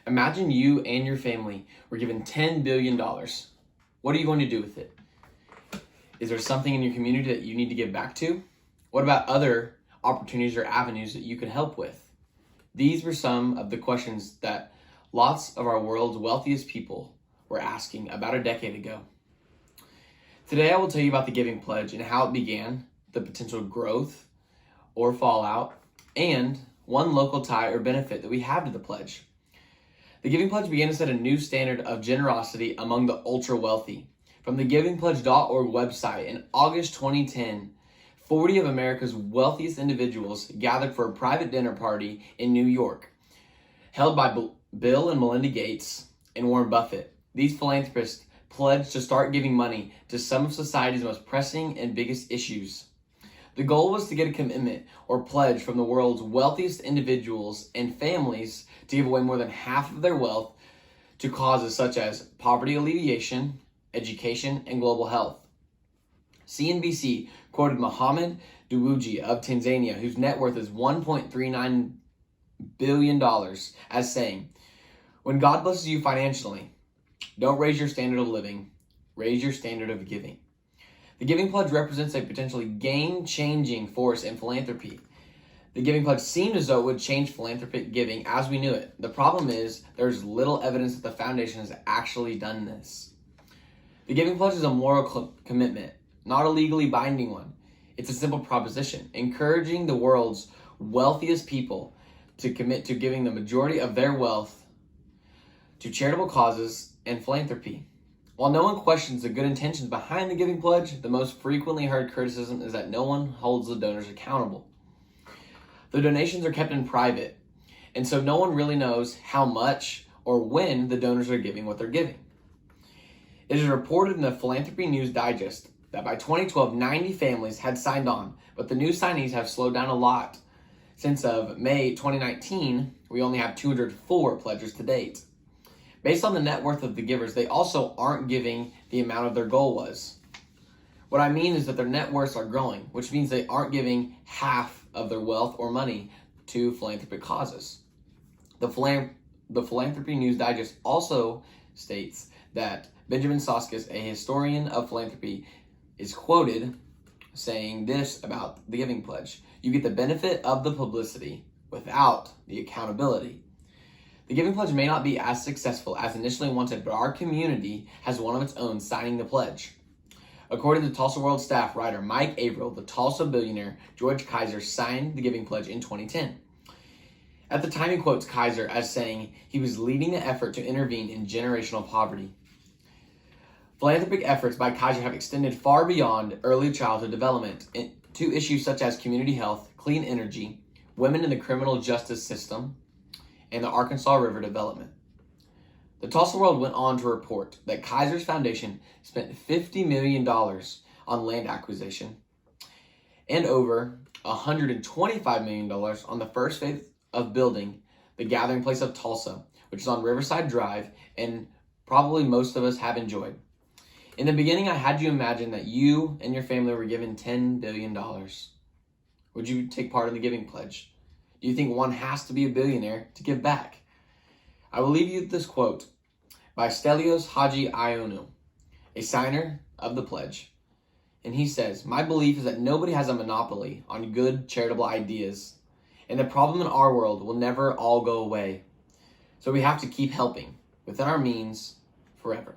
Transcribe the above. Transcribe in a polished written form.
Imagine you and your family were given $10 billion. What are you going to do with it? Is there something in your community that you need to give back to? What about other opportunities or avenues that you could help with? These were some of the questions that lots of our world's wealthiest people were asking about a decade ago. Today, I will tell you about the Giving Pledge and how it began, the potential growth or fallout, and one local tie or benefit that we have to the pledge. The Giving Pledge began to set a new standard of generosity among the ultra-wealthy. From the givingpledge.org website in August 2010, 40 of America's wealthiest individuals gathered for a private dinner party in New York, held by Bill and Melinda Gates and Warren Buffett. These philanthropists pledged to start giving money to some of society's most pressing and biggest issues. The goal was to get a commitment or pledge from the world's wealthiest individuals and families to give away more than half of their wealth to causes such as poverty alleviation, education, and global health. CNBC quoted Mohamed Dewji of Tanzania, whose net worth is $1.39 billion, as saying, "When God blesses you financially, don't raise your standard of living, raise your standard of giving." The Giving Pledge represents a potentially game-changing force in philanthropy. The Giving Pledge seemed as though it would change philanthropic giving as we knew it. The problem is there's little evidence that the foundation has actually done this. The Giving Pledge is a moral commitment, not a legally binding one. It's a simple proposition, encouraging the world's wealthiest people to commit to giving the majority of their wealth to charitable causes and philanthropy. While no one questions the good intentions behind the Giving Pledge, the most frequently heard criticism is that no one holds the donors accountable. The donations are kept in private, and so no one really knows how much or when the donors are giving what they're giving. It is reported in the Philanthropy News Digest that by 2012, 90 families had signed on, but the new signees have slowed down a lot. Since of May 2019, we only have 204 pledges to date. Based on the net worth of the givers, they also aren't giving the amount of their goal was. What I mean is that their net worths are growing, which means they aren't giving half of their wealth or money to philanthropic causes. The Philanthropy News Digest also states that Benjamin Soskis, a historian of philanthropy, is quoted saying this about the Giving Pledge: "You get the benefit of the publicity without the accountability." The Giving Pledge may not be as successful as initially wanted, but our community has one of its own signing the pledge. According to Tulsa World staff writer Mike Averill, the Tulsa billionaire George Kaiser signed the Giving Pledge in 2010. At the time, he quotes Kaiser as saying he was leading the effort to intervene in generational poverty. Philanthropic efforts by Kaiser have extended far beyond early childhood development to issues such as community health, clean energy, women in the criminal justice system, and the Arkansas River development. The Tulsa World went on to report that Kaiser's foundation spent $50 million on land acquisition and over $125 million on the first phase of building the Gathering Place of Tulsa, which is on Riverside Drive, and probably most of us have enjoyed. In the beginning, I had you imagine that you and your family were given $10 billion. Would you take part in the Giving Pledge? Do you think one has to be a billionaire to give back? I will leave you with this quote by Stelios Haji Ionu, a signer of the pledge. And he says, "My belief is that nobody has a monopoly on good charitable ideas, and the problem in our world will never all go away. So we have to keep helping within our means forever."